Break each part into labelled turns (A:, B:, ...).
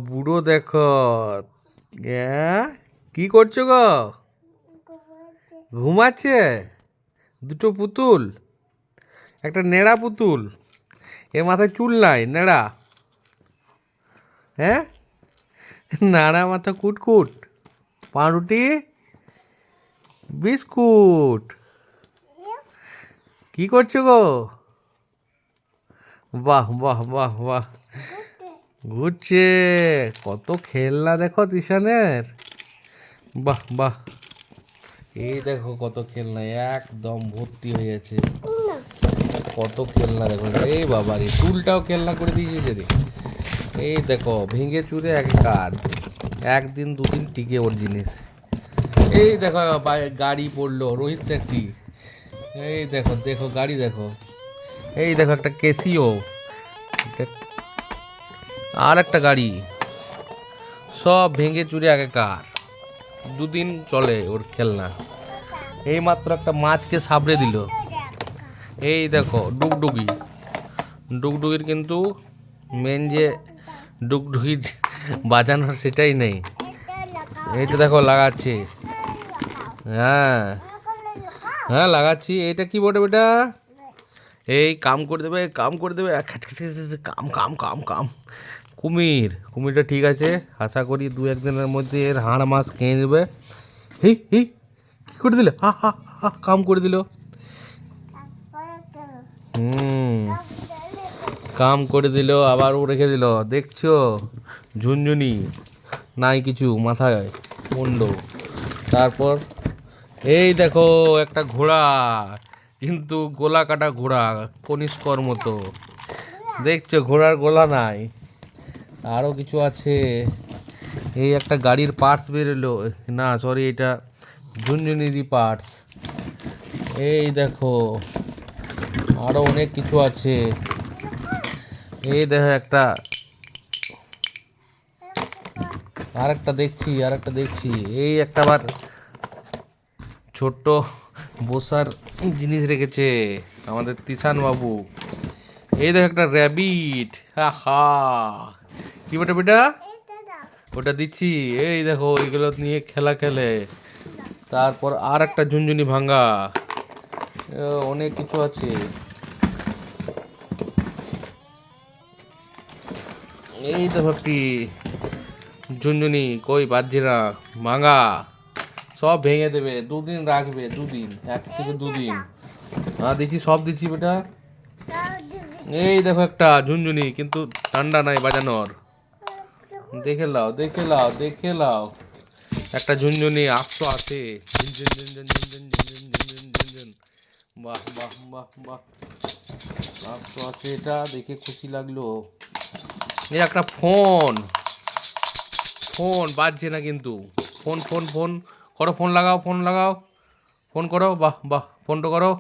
A: বুড়ো দেখো। কি করছো গো? ঘুমাচ্ছে দুটো পুতুল, একটা নেড়া পুতুল, এ মাথায় চুল নাই, নেড়া। হ্যাঁ, নাড়া মাথা কুটকুট, পাউরুটি বিস্কুট। কি করছো গো? বাহ বাহ বাহ বাহ, ঘুরছে। কত খেলনা দেখো তিশানের। বাহ বাহ, এই দেখো কত খেলনা, একদম ভর্তি হয়ে গেছে। কত খেলনা দেখো, এই বাবা রে, টুলটাও খেলনা করে দিয়েছে যদি। এই দেখো ভেঙে চুরে একাকার, একদিন দুদিন টিকে ওর জিনিস। এই দেখো গাড়ি পড়লো রোহিত শেট্টি। এই দেখো দেখো গাড়ি দেখো, এই দেখো একটা কেসিও, আর একটা গাড়ি, সব ভেঙে চুরে একাকার। দুদিন চলে ওর খেলনা। এই মাত্র একটা মাছকে সাবড়ে দিল। এই দেখো ডুগডুগি, ডুগডুগির কিন্তু মেন যে ডুগডুগির বাজানোর সেটাই নেই। এইটা দেখো লাগাচ্ছে। হ্যাঁ হ্যাঁ লাগাচ্ছি। এইটা কি বটে বেটা? এই কাম করে দেবে, কাম করে দেবে, কাম কাম কাম কাম। কুমির, কুমিরটা ঠিক আছে, আশা করি দু একদিনের মধ্যে এর হাড় মাছ খেয়ে নেবে। হেই হেই, কি করে দিলে? হা হা হা, কাম করে দিল। কাম করে দিল, আবারও রেখে দিল। দেখছো ঝুনঝুনি নাই কিছু মাথায় মুন্ড। তারপর এই দেখো একটা ঘোড়া, কিন্তু গোলা কাটা ঘোড়া, কনিষ্কর মতো। দেখছো ঘোড়ার গোলা নাই। আরও কিছু আছে। এই একটা গাড়ির পার্টস বেরোলো, না সরি, এটা ঝুনঝুনিরই পার্টস। এই দেখো আরও অনেক কিছু আছে। এই দেখো একটা, আরেকটা দেখছি, আরেকটা দেখছি। এই একটা আবার ছোট্ট বসার জিনিস রেখেছে আমাদের তিশান বাবু। এই দেখো একটা র্যাবিট, হা হা। কি বেটা বেটা, ওটা দিচ্ছি। এই দেখো এইগুলো নিয়ে খেলা খেলে। তারপর আর একটা ঝুনঝুনি ভাঙ্গা, অনেক কিছু আছে। এই দেখো একটি ঝুনঝুনি, কই বাজছে না, ভাঙা। সব ভেঙে দেবে, দুদিন রাখবে, দুদিন, 1 থেকে 2 দিন। হ্যাঁ দিচ্ছি, সব দিচ্ছি বেটা। এই দেখো একটা ঝুনঝুনি, কিন্তু ঠান্ডা নাই বাজানোর। দেখে লাও দেখে লাও দেখে লাও, একটা ঝুনঝুনি আসতো আছে। ঝুনঝুন ঝুনঝুন ঝুনঝুন ঝুনঝুন ঝুনঝুন ঝুনঝুন। বাহ বাহ বাহ বাহ, আসতো আছে, এটা দেখে খুশি লাগলো। এই একটা ফোন, ফোন বাজছে না কিন্তু। ফোন ফোন ফোন করো, ফোন লাগাও, ফোন লাগাও, ফোন করো। বাহ বাহ, ফোনটা করো।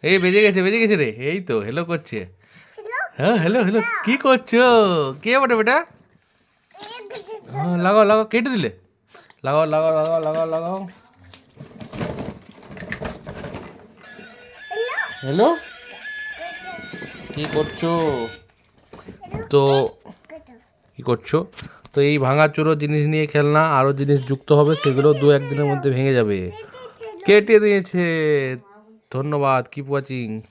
A: এই বেজে গেছে, বেজে গেছে রে। এই তো হ্যালো করছে। হ্যাঁ হ্যালো হ্যালো, কি করছো? কে বটে বেটা? হ্যাঁ লাগাও লাগাও, কেটে দিলে। লাগাও লাগাও লাগাও লাগাও লাগাও। হ্যালো, কি করছো? তো কি করছো? তো এই ভাঙাচোরো জিনিস নিয়ে খেলনা, আরও জিনিস যুক্ত হবে, সেগুলো 2-1 দিনের মধ্যে ভেঙে যাবে। কেটে দিয়েছে। ধন্যবাদ, কিপ ওয়াচিং।